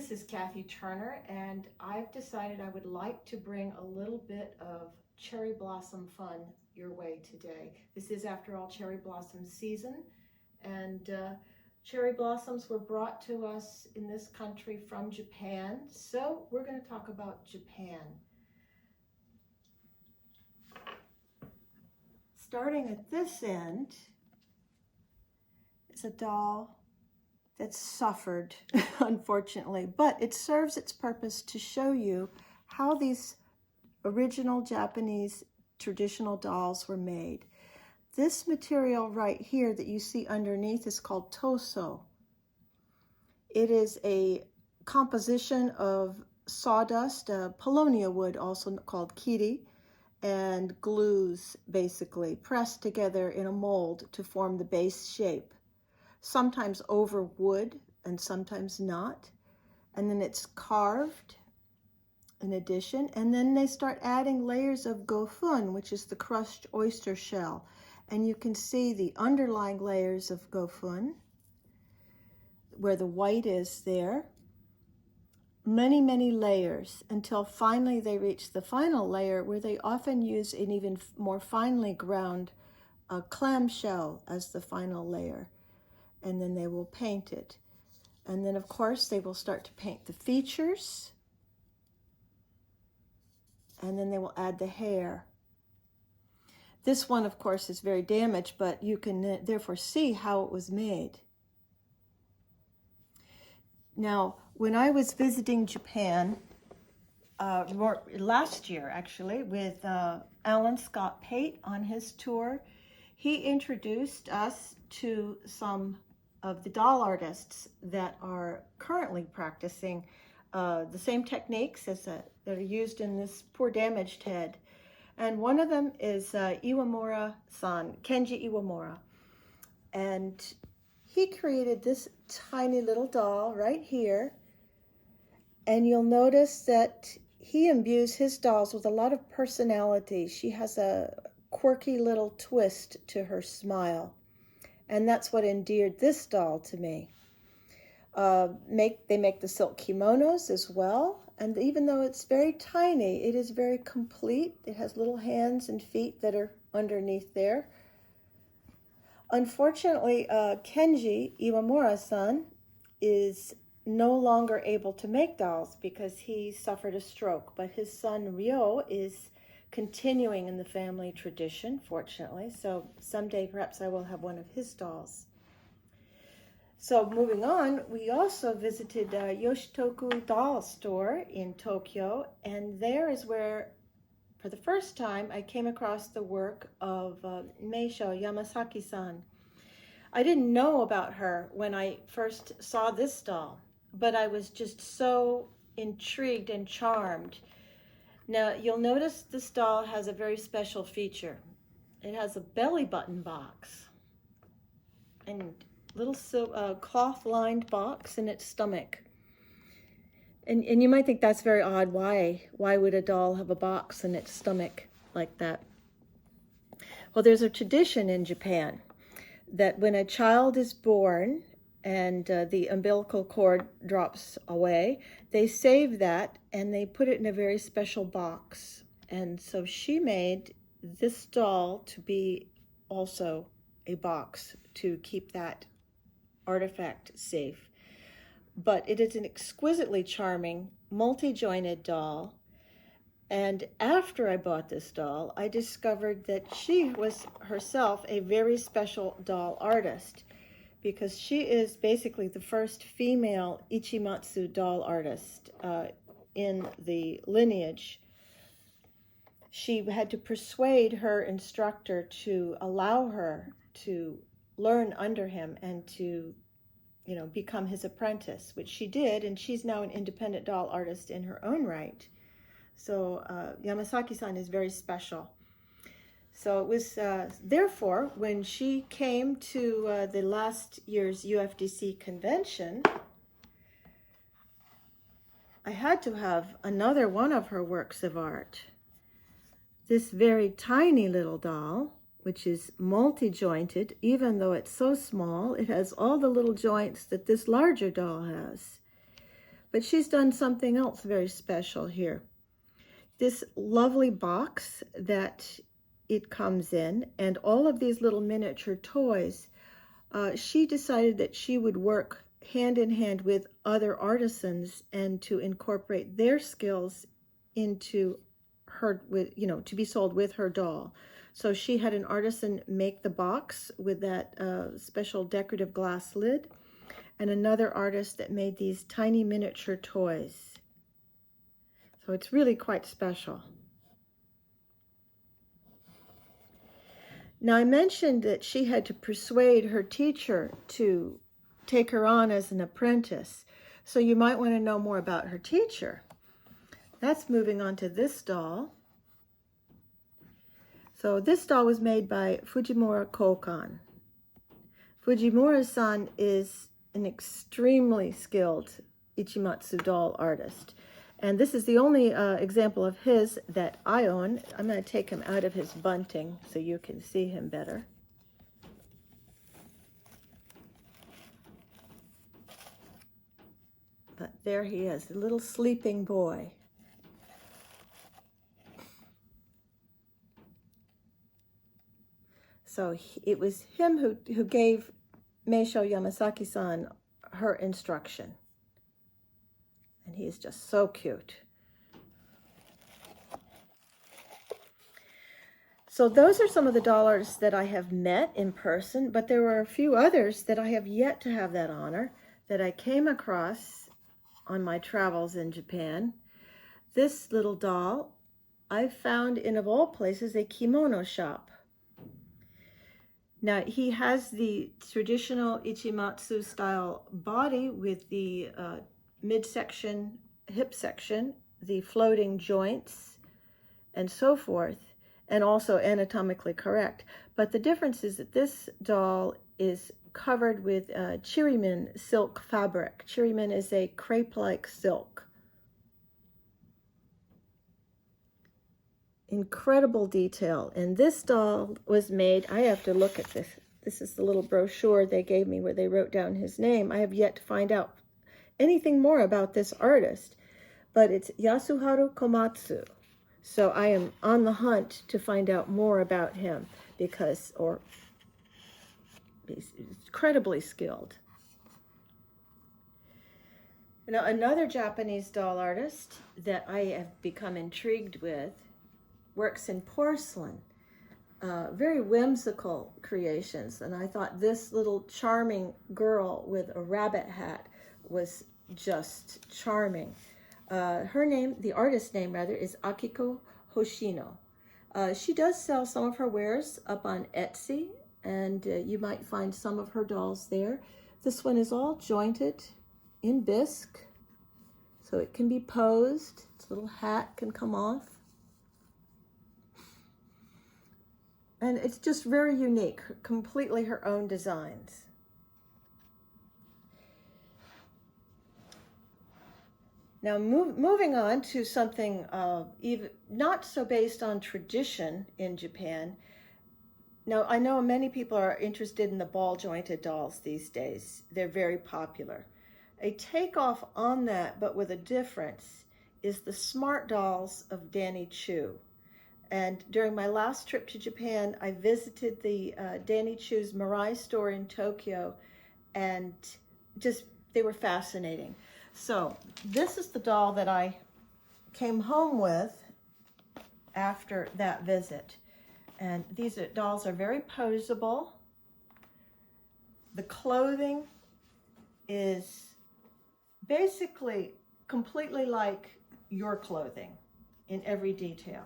this is Kathy Turner, and I've decided I would like to bring a little bit of cherry blossom fun your way today. This is, after all, cherry blossom season, and cherry blossoms were brought to us in this country from Japan, so we're going to talk about Japan. Starting at this end is a doll that's suffered, unfortunately, but it serves its purpose to show you how these original Japanese traditional dolls were made. This material right here that you see underneath is called toso. It is a composition of sawdust, paulownia wood, also called kiri, and glues, basically, pressed together in a mold to form the base shape. Sometimes over wood and sometimes not. And then it's carved in addition. And then they start adding layers of gofun, which is the crushed oyster shell. And you can see the underlying layers of gofun, where the white is there. Many, many layers until finally they reach the final layer, where they often use an even more finely ground clamshell as the final layer. And then they will paint it. And then, of course, they will start to paint the features. And then they will add the hair. This one, of course, is very damaged, but you can therefore see how it was made. Now, when I was visiting Japan, last year, actually, with Alan Scott Pate on his tour, he introduced us to some of the doll artists that are currently practicing the same techniques as that are used in this poor damaged head. And one of them is Iwamura-san, Kenji Iwamura. And he created this tiny little doll right here. And you'll notice that he imbues his dolls with a lot of personality. She has a quirky little twist to her smile. And that's what endeared this doll to me. They make the silk kimonos as well. And even though it's very tiny, it is very complete. It has little hands and feet that are underneath there. Unfortunately, Kenji Iwamura-san is no longer able to make dolls because he suffered a stroke. But his son Ryo is continuing in the family tradition, fortunately. So someday perhaps I will have one of his dolls. So moving on, we also visited Yoshitoku Doll Store in Tokyo, and there is where, for the first time, I came across the work of Meisho Yamasaki-san. I didn't know about her when I first saw this doll, but I was just so intrigued and charmed. Now, you'll notice this doll has a very special feature. It has a belly button box and little cloth-lined box in its stomach. And you might think that's very odd. Why would a doll have a box in its stomach like that? Well, there's a tradition in Japan that when a child is born and the umbilical cord drops away, they save that and they put it in a very special box. And so she made this doll to be also a box to keep that artifact safe. But it is an exquisitely charming, multi-jointed doll. And after I bought this doll, I discovered that she was herself a very special doll artist, because she is basically the first female Ichimatsu doll artist in the lineage. She had to persuade her instructor to allow her to learn under him and to, become his apprentice, which she did, and she's now an independent doll artist in her own right. So Yamasaki-san is very special. So it was, therefore, when she came to the last year's UFDC convention, I had to have another one of her works of art. This very tiny little doll, which is multi-jointed, even though it's so small, it has all the little joints that this larger doll has. But she's done something else very special here. This lovely box that it comes in, and all of these little miniature toys, she decided that she would work hand in hand with other artisans and to incorporate their skills into her, to be sold with her doll. So she had an artisan make the box with that special decorative glass lid, and another artist that made these tiny miniature toys. So it's really quite special. Now, I mentioned that she had to persuade her teacher to take her on as an apprentice. So you might want to know more about her teacher. That's moving on to this doll. So this doll was made by Fujimura Kokan. Fujimura-san is an extremely skilled Ichimatsu doll artist. And this is the only example of his that I own. I'm going to take him out of his bunting so you can see him better. But there he is, a little sleeping boy. So it was him who gave Meisho Yamasaki-san her instruction. And he is just so cute. So those are some of the doll artists that I have met in person, but there were a few others that I have yet to have that honor that I came across on my travels in Japan. This little doll I found in, of all places, a kimono shop. Now, he has the traditional Ichimatsu style body with the midsection, hip section, the floating joints, and so forth, and also anatomically correct. But the difference is that this doll is covered with chirimin silk fabric. Chirimin is a crepe-like silk. Incredible detail. And this doll was made, I have to look at this. This is the little brochure they gave me where they wrote down his name. I have yet to find out anything more about this artist, but it's Yasuharu Komatsu. So I am on the hunt to find out more about him because he's incredibly skilled. Now, another Japanese doll artist that I have become intrigued with works in porcelain, very whimsical creations. And I thought this little charming girl with a rabbit hat was just charming. Her name, the artist's name rather, is Akiko Hoshino. She does sell some of her wares up on Etsy, and you might find some of her dolls there. This one is all jointed in bisque, so it can be posed. Its little hat can come off. And it's just very unique, completely her own designs. Now, moving on to something even not so based on tradition in Japan. Now, I know many people are interested in the ball-jointed dolls these days. They're very popular. A takeoff on that, but with a difference, is the smart dolls of Danny Chu. And during my last trip to Japan, I visited the Danny Chu's Mirai store in Tokyo, and just, they were fascinating. So this is the doll that I came home with after that visit. And these dolls are very poseable. The clothing is basically completely like your clothing in every detail.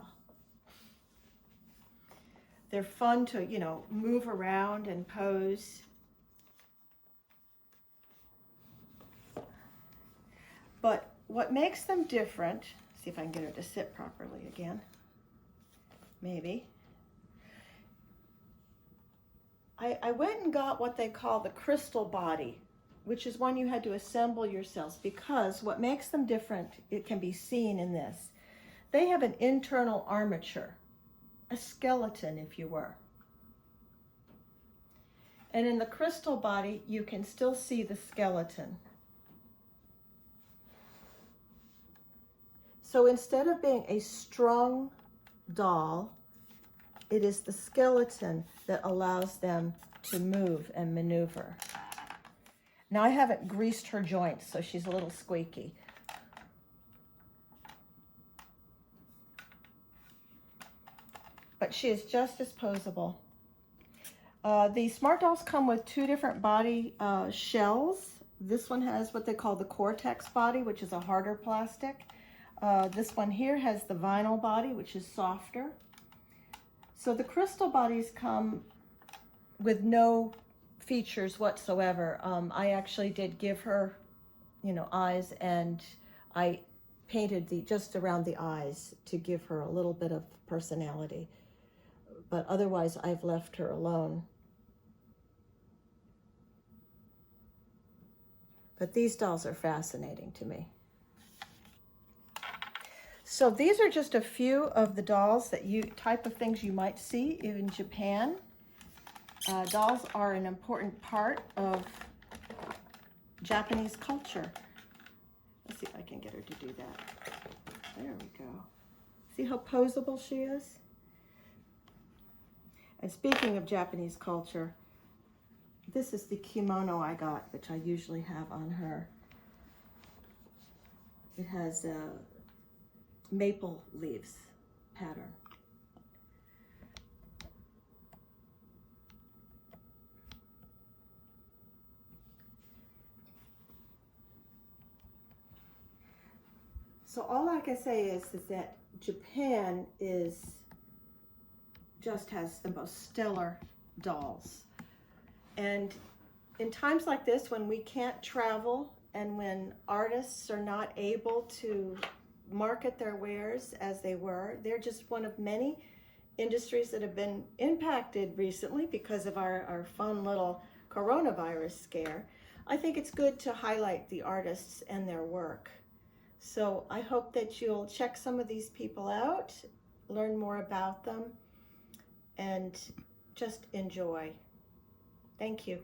They're fun to, move around and pose. But what makes them different, see if I can get her to sit properly again, maybe. I went and got what they call the crystal body, which is one you had to assemble yourselves, because what makes them different, it can be seen in this. They have an internal armature, a skeleton, if you were. And in the crystal body, you can still see the skeleton. So instead of being a strong doll, it is the skeleton that allows them to move and maneuver. Now I haven't greased her joints, so she's a little squeaky. But she is just as posable. The Smart Dolls come with two different body shells. This one has what they call the Cortex body, which is a harder plastic. This one here has the vinyl body, which is softer. So the crystal bodies come with no features whatsoever. I actually did give her, eyes, and I painted just around the eyes to give her a little bit of personality. But otherwise, I've left her alone. But these dolls are fascinating to me. So these are just a few of the dolls type of things you might see in Japan. Dolls are an important part of Japanese culture. Let's see if I can get her to do that. There we go. See how posable she is? And speaking of Japanese culture, this is the kimono I got, which I usually have on her. It has a maple leaves pattern. So all I can say is that Japan just has the most stellar dolls. And in times like this, when we can't travel and when artists are not able to market their wares as they were, they're just one of many industries that have been impacted recently because of our fun little coronavirus scare. I think it's good to highlight the artists and their work. So I hope that you'll check some of these people out, learn more about them, and just enjoy. Thank you.